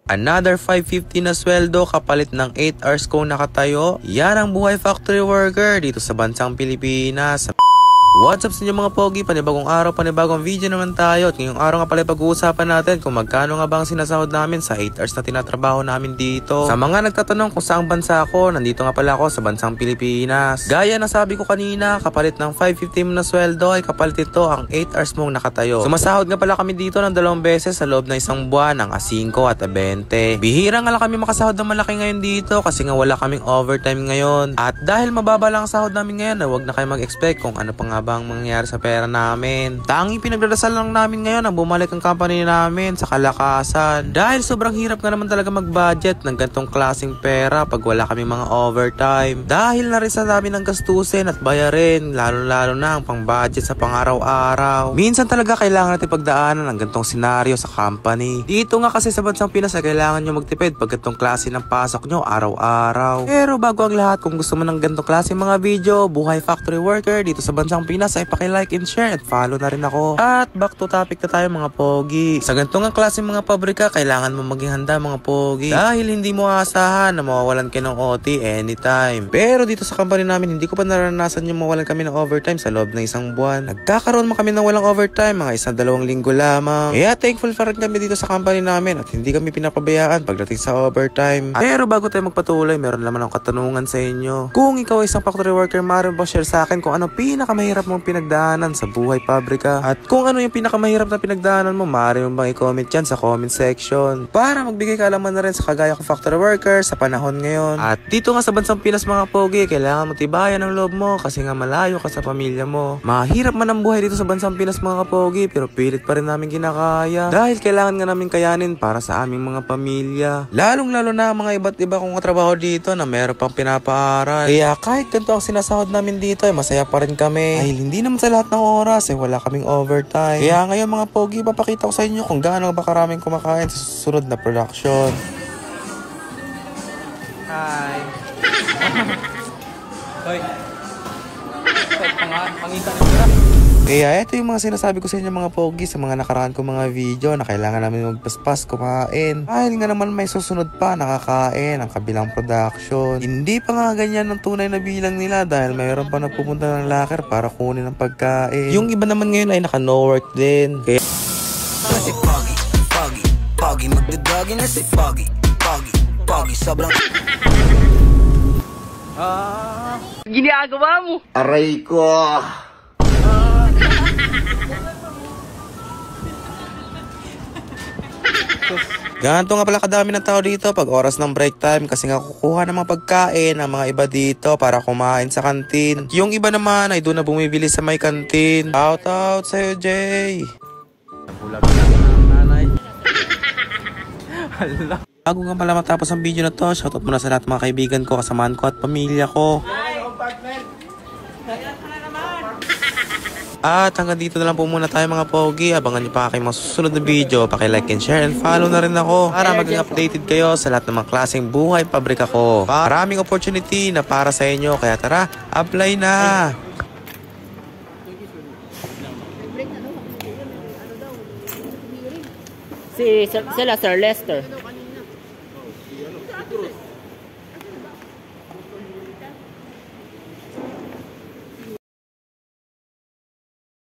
Another 550 na sweldo kapalit ng 8 hours kung nakatayo. Yan ang buhay factory worker dito sa bansang Pilipinas. What's up sa inyo mga pogi? Panibagong araw, panibagong video naman tayo. At ngayong araw nga pala pag-uusapan natin kung magkano nga ba ang sinasahod namin sa 8 hours na tinatrabaho namin dito. Sa mga nagtatanong kung saang bansa ako, nandito nga pala ako sa bansang Pilipinas. Gaya na sabi ko kanina, kapalit ng 550 mo na sweldo ay kapalit ito ang 8 hours mong nakatayo. Sumasahod nga pala kami dito ng 2 beses sa loob ng isang buwan, ng A5 at A20. Bihira nga lang kami makasahod ng malaki ngayon dito kasi nga wala kaming overtime ngayon. At dahil mababa lang ang sahod namin ngayon, na huwag na kayo mag-expect kung ano pa nga bang mangyayari sa pera namin. Tanging pinagdadasal lang namin ngayon ang bumalik ang company namin sa kalakasan. Dahil sobrang hirap nga naman talaga mag-budget ng gantong klaseng pera pag wala kami mga overtime. Dahil na rin sa dami ng gastusin at bayarin, lalo-lalo na ang pang-budget sa pang-araw-araw. Minsan talaga kailangan natin pagdaanan ng gantong senaryo sa company. Dito nga kasi sa bansang Pinas ay kailangan nyo magtipid pag gantong klase ng pasok nyo araw-araw. Pero bago ang lahat, kung gusto mo ng gantong klase mga video, buhay factory worker dito sa bansang Pinas ay paki-like and share at follow na rin ako. At back to topic na tayo mga pogi. Sa ganitong ang klase mga pabrika, kailangan mo maging handa mga pogi. Dahil hindi mo aasahan na mawawalan kayo ng OT anytime. Pero dito sa company namin, hindi ko pa naranasan yung mawalan kami ng overtime sa loob ng isang buwan. Nagkakaroon mo kami ng walang overtime mga 1-2 linggo lamang. Kaya thankful pa rin kami dito sa company namin at hindi kami pinapabayaan pagdating sa overtime. Pero bago tayo magpatuloy, meron naman akong katanungan sa inyo. Kung ikaw ay isang factory worker, maaari mo ba share sa akin kung ano pinakamahirap mong pinagdaanan sa buhay pabrika? At kung ano yung pinakamahirap na pinagdaanan mo, maaari mo bang i-comment yan sa comment section para magbigay kaalaman na rin sa kagaya ko factory worker sa panahon ngayon. At dito nga sa bansang Pinas mga pogi, kailangan mo tibayan ang loob mo kasi nga malayo ka sa pamilya mo. Mahirap man ang buhay dito sa bansang Pinas mga pogi, pero pilit pa rin namin kinakaya dahil kailangan nga namin kayanin para sa aming mga pamilya. Lalong-lalo na ang mga iba't iba kong trabaho dito na meron pang pinapaaral. Kaya kahit ganito ang sinasahod namin dito ay masaya pa rin kami. Dahil hindi naman sa lahat ng oras ay wala kaming overtime. Kaya ngayon mga pogi, papakita ko sa inyo kung gaano ba karaming kumakain sa susunod na production. Hi. Hoy. Pangita na sila. Kaya ito yung mga sinasabi ko sa inyo mga pogi sa mga nakaraan kong mga video na kailangan namin magpaspas kumain. Dahil nga naman may susunod pa nakakain ang kabilang production. Hindi pa nga ganyan ng tunay na bilang nila dahil mayroon pa nagpupunta ng locker para kunin ang pagkain. Yung iba naman ngayon ay naka no work din. Kaya si Pogi, Pogi, Pogi magdadagi na si Pogi, Pogi, Pogi sobrang ginagawa mo? Aray ko. ganito nga pala kadami ng tao dito pag oras ng break time kasi nga kukuha ng mga pagkain ng mga iba dito para kumain sa kantin. Yung iba naman ay doon na bumibili sa may kantin. Shout out sa'yo, Jay. Nabulag na ng nanay. Hala. Bago nga pala matapos ang video na to, shoutout muna sa lahat ng mga kaibigan ko, kasamahan ko at pamilya ko. At hanggang dito na lang po muna tayo mga pogi. Abangan niyo pa aking mga susunod na video. Paki-like and share and follow na rin ako para maging updated kayo sa lahat ng mga klaseng buhay pabrika ko. Maraming opportunity na para sa inyo. Kaya tara, apply na! Sila Sir Lester.